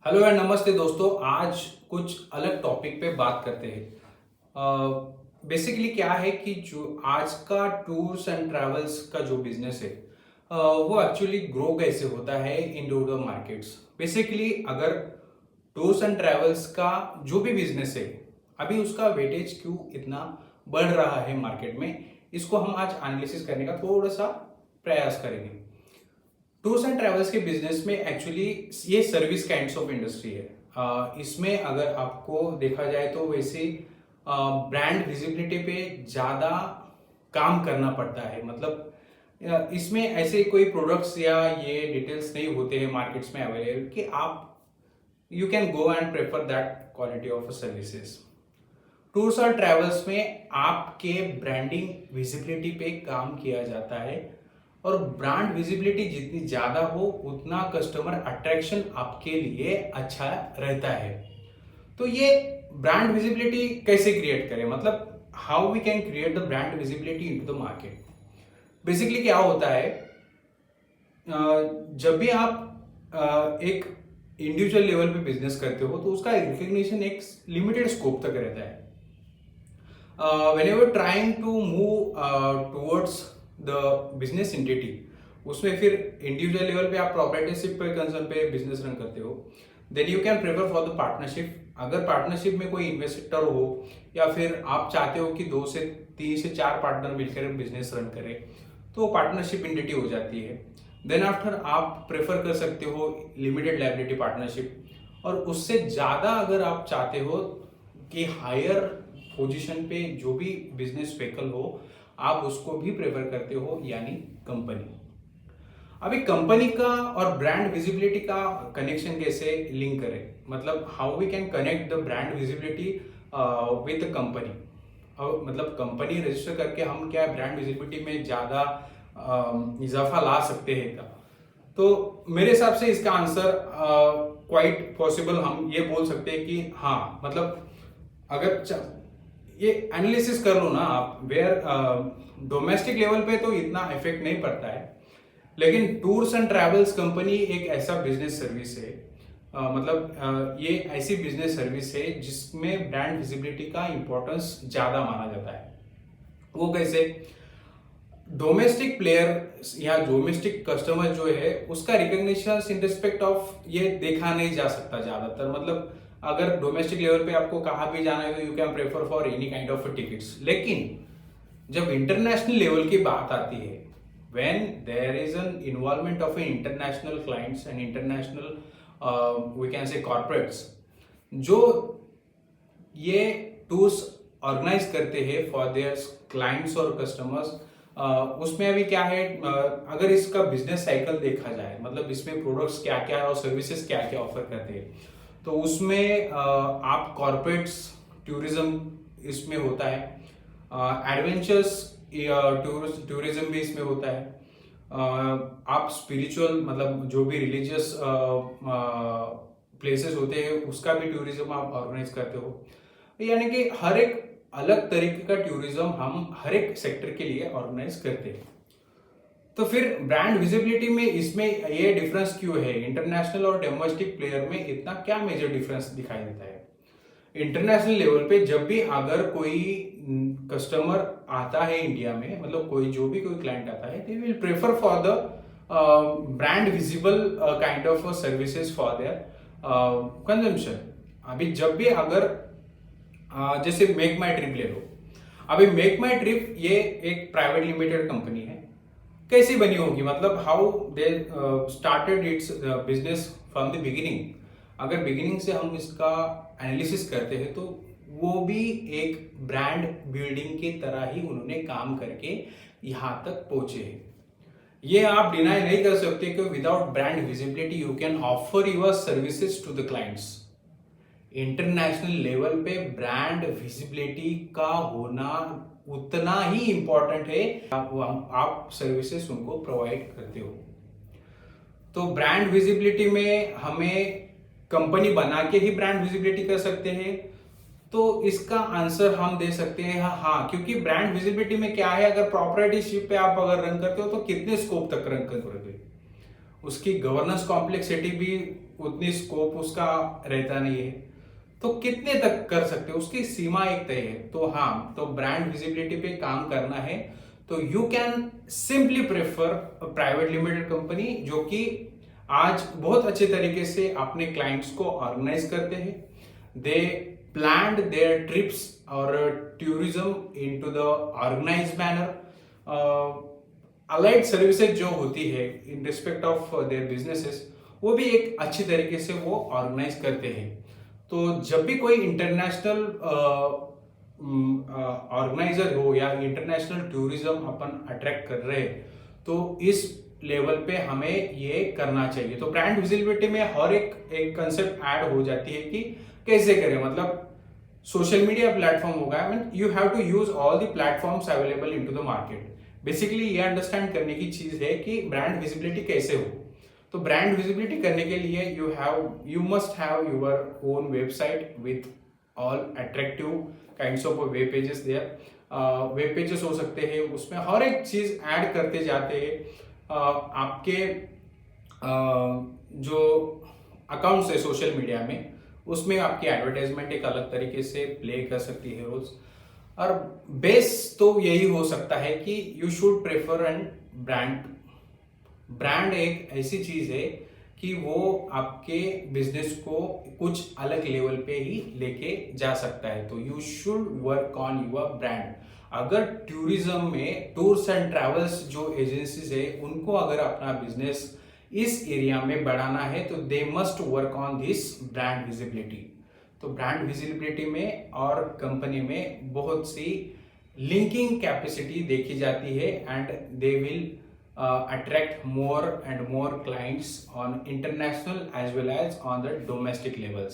Hello and नमस्ते दोस्तों। आज कुछ अलग टॉपिक पे बात करते हैं। बेसिकली क्या है कि जो आज का टूर्स एंड ट्रैवल्स का जो बिजनेस है वो एक्चुअली ग्रो कैसे होता है इन द मार्केट्स। बेसिकली अगर टूर्स एंड ट्रैवल्स का जो भी बिजनेस है अभी उसका वेटेज क्यों इतना बढ़ रहा है मार्केट में, इसको हम आज एनालिसिस करने का थोड़ा सा प्रयास करेंगे। टूर्स एंड ट्रैवल्स के बिजनेस में एक्चुअली ये सर्विस काइंड्स ऑफ इंडस्ट्री है। इसमें अगर आपको देखा जाए तो वैसे ब्रांड विजिबिलिटी पे ज़्यादा काम करना पड़ता है। मतलब इसमें ऐसे कोई प्रोडक्ट्स या ये डिटेल्स नहीं होते हैं मार्केट्स में अवेलेबल कि आप you can go and prefer that quality of services. Tours और ट्रैवल्स में आपके ब्रांडिंग विजिबिलिटी पे काम किया जाता है और ब्रांड विजिबिलिटी जितनी ज़्यादा हो उतना कस्टमर अट्रैक्शन आपके लिए अच्छा रहता है। तो ये ब्रांड विजिबिलिटी कैसे क्रिएट करें, मतलब how we can create the brand visibility into the market. Basically क्या होता है, जब भी आप एक इंडिविजुअल लेवल पे बिजनेस करते हो तो उसका रिकग्निशन एक लिमिटेड स्कोप तक रहता है। whenever trying to move towards the business entity, उसमें फिर इंडिविजुअल लेवल पे आप प्रोप्राइटरशिप पे कंसर्न पे बिजनेस रन करते हो, then you can prefer for the partnership. अगर पार्टनरशिप में कोई इन्वेस्टर हो या फिर आप चाहते हो कि 2 से 3 से 4 पार्टनर मिलकर बिजनेस रन करें तो पार्टनरशिप एंटिटी हो जाती है। देन आफ्टर आप प्रेफर कर सकते हो लिमिटेड लायबिलिटी पार्टनरशिप, और उससे ज़्यादा अगर आप चाहते हो कि हायर पोजीशन पे जो भी बिजनेस व्हीकल हो आप उसको भी प्रेफर करते हो, यानी कंपनी। अभी कंपनी का और ब्रांड विजिबिलिटी का कनेक्शन कैसे लिंक करें, मतलब how we can connect the brand visibility with the company. मतलब कंपनी रजिस्टर करके हम क्या ब्रांड विजिबिलिटी में ज़्यादा इजाफा ला सकते हैं क्या? तो मेरे हिसाब से इसका आंसर क्वाइट पॉसिबल हम ये बोल सकते हैं कि हाँ। मतलब अगर ये एनालिसिस कर लो ना आप, वेयर डोमेस्टिक लेवल पे तो इतना इफेक्ट नहीं पड़ता है, लेकिन टूर्स एंड ट्रैवल्स कंपनी एक ऐसा बिजनेस सर्विस है, ये ऐसी बिजनेस सर्विस है जिसमें ब्रांड विजिबिलिटी का इंपॉर्टेंस ज़्यादा माना जाता है। वो कैसे? डोमेस्टिक प्लेयर या डोमेस्टिक कस्टमर जो है उसका रिकॉग्निशन इन रिस्पेक्ट ऑफ ये देखा नहीं जा सकता ज़्यादातर। मतलब अगर डोमेस्टिक लेवल पे आपको कहाँ भी जाना है तो you can prefer for any kind of tickets, लेकिन जब इंटरनेशनल लेवल की बात आती है, when there is an involvement of a international clients and international we can say corporates, जो ये टूर्स ऑर्गेनाइज करते हैं फॉर देयर क्लाइंट्स और कस्टमर्स, उसमें अभी क्या है, अगर इसका बिजनेस साइकिल देखा जाए, मतलब इसमें प्रोडक्ट्स क्या क्या और सर्विसेज क्या क्या ऑफर करते हैं, तो उसमें आप कॉर्पोरेट्स टूरिज्म इसमें होता है, एडवेंचर्स टूरिज्म भी इसमें होता है, आप स्पिरिचुअल मतलब जो भी रिलीजियस प्लेसेस होते हैं उसका भी टूरिज्म आप ऑर्गेनाइज करते हो। यानी कि हर एक अलग तरीके का टूरिज्म हम हर एक सेक्टर के लिए ऑर्गेनाइज करते हैं। तो फिर ब्रांड विजिबिलिटी में इसमें ये डिफरेंस क्यों है? इंटरनेशनल और डोमेस्टिक प्लेयर में इतना क्या मेजर डिफरेंस दिखाई देता है? इंटरनेशनल लेवल पे जब भी अगर कोई कस्टमर आता है इंडिया में, मतलब जो भी कोई क्लाइंट आता है, they will prefer for the brand visible kind of services for their consumption. अभी जब भी अगर जैसे मेक माई ट्रिप ले लो, अभी मेक माई ट्रिप ये एक प्राइवेट लिमिटेड कंपनी है। कैसी बनी होगी, मतलब how they started it's business from the beginning. अगर बिगिनिंग से हम इसका एनालिसिस करते हैं तो वो भी एक ब्रांड बिल्डिंग की तरह ही उन्होंने काम करके यहाँ तक पहुंचे हैं। ये आप डिनाई नहीं कर सकते कि without brand visibility you can offer your services to the clients. International level पे ब्रांड विजिबिलिटी का होना उतना ही इंपॉर्टेंट है, आप सर्विसेज उनको प्रोवाइड करते हो। तो ब्रांड विजिबिलिटी में हमें कंपनी बना के ही ब्रांड विजिबिलिटी कर सकते हैं, तो इसका आंसर हम दे सकते हैं हाँ, क्योंकि ब्रांड विजिबिलिटी में क्या है, अगर प्रॉपर्टीशिप पे आप अगर रन करते हो तो कितने स्कोप तक रन करोगे, उसकी गवर्नेंस कॉम्प्लेक्सिटी भी उतनी स्कोप उसका रहता नहीं है, तो कितने तक कर सकते हो, उसकी सीमा एक तय है। तो हाँ, तो ब्रांड विजिबिलिटी पे काम करना है तो you can simply prefer private limited company, जो कि आज बहुत अच्छे तरीके से अपने क्लाइंट्स को ऑर्गेनाइज करते हैं। दे प्लान्ड देयर ट्रिप्स और tourism into the organise manner. Allied services जो होती है in respect of their businesses, वो भी एक अच्छी तरीके से वो ऑर्गेनाइज करते हैं। तो जब भी कोई इंटरनेशनल ऑर्गेनाइजर हो या इंटरनेशनल टूरिज्म अपन अट्रैक्ट कर रहे हैं, तो इस लेवल पे हमें ये करना चाहिए। तो ब्रांड विजिबिलिटी में हर एक कंसेप्ट ऐड हो जाती है कि कैसे करें, मतलब सोशल मीडिया प्लेटफॉर्म होगा, I mean you have to use all the platforms available into the market. Basically ये अंडरस्टैंड करने की चीज है कि ब्रांड विजिबिलिटी कैसे हो। तो ब्रांड विजिबिलिटी करने के लिए you must have your own website with all attractive kinds of web pages there. Web pages हो सकते हैं, उसमें हर एक चीज ऐड करते जाते हैं। आपके जो अकाउंट्स है सोशल मीडिया में, उसमें आपकी एडवर्टाइजमेंट एक अलग तरीके से प्ले कर सकती है रोज। और बेस तो यही हो सकता है कि you should prefer and brand एक ऐसी चीज है कि वो आपके बिजनेस को कुछ अलग लेवल पे ही लेके जा सकता है। तो you should work on your brand. अगर टूरिज्म में टूर्स एंड ट्रैवल्स जो एजेंसीज है, उनको अगर अपना बिजनेस इस एरिया में बढ़ाना है, तो they must work on this brand visibility. तो ब्रांड विजिबिलिटी में और कंपनी में बहुत सी लिंकिंग कैपेसिटी देखी जाती है, and they will attract more and more clients on international as well as on the domestic levels.